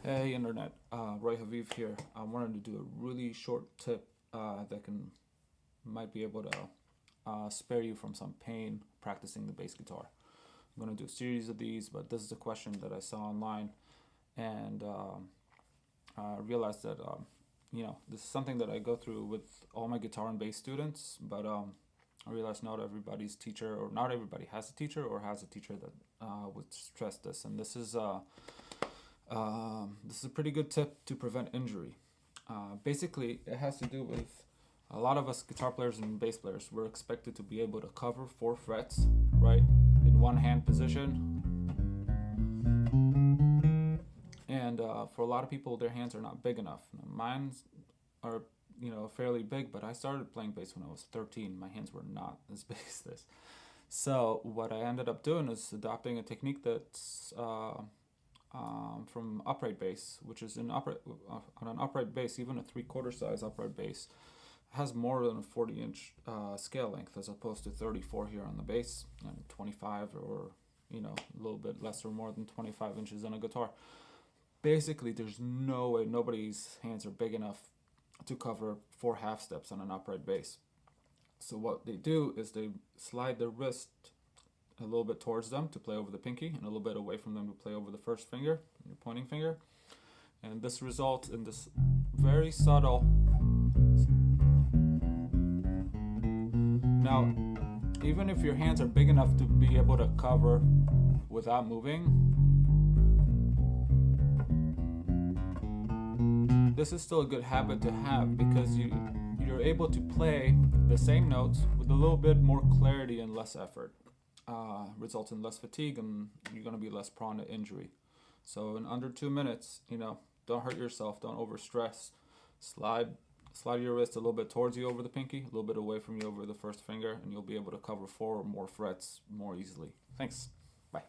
Hey Internet, Roy Haviv here. I wanted to do a really short tip that might be able to spare you from some pain practicing the bass guitar. I'm going to do a series of these, but this is a question that I saw online, and I realized that this is something that I go through with all my guitar and bass students, but I realized not everybody's teacher, or not everybody has a teacher or has a teacher that would stress this, and this is a pretty good tip to prevent injury. Basically, it has to do with a lot of us guitar players and bass players. We're expected to be able to cover 4 frets, right, in one hand position. And for a lot of people, their hands are not big enough. Mine are, fairly big, but I started playing bass when I was 13. My hands were not as big as this. So what I ended up doing is adopting a technique that's from upright bass, which is on an upright bass, even a 3/4 size upright bass has more than a 40-inch scale length as opposed to 34 here on the bass and 25 or a little bit less or more than 25 inches on a guitar. Basically, there's no way nobody's hands are big enough to cover 4 half steps on an upright bass. So what they do is they slide their wrist a little bit towards them to play over the pinky and a little bit away from them to play over the first finger, your pointing finger. And this results in this very subtle. Now, even if your hands are big enough to be able to cover without moving, this is still a good habit to have because you're able to play the same notes with a little bit more clarity and less effort. Results in less fatigue, and you're going to be less prone to injury. So in under 2 minutes, don't hurt yourself, don't overstress. Slide your wrist a little bit towards you over the pinky, a little bit away from you over the first finger, and you'll be able to cover 4 or more frets more easily. Thanks. Bye.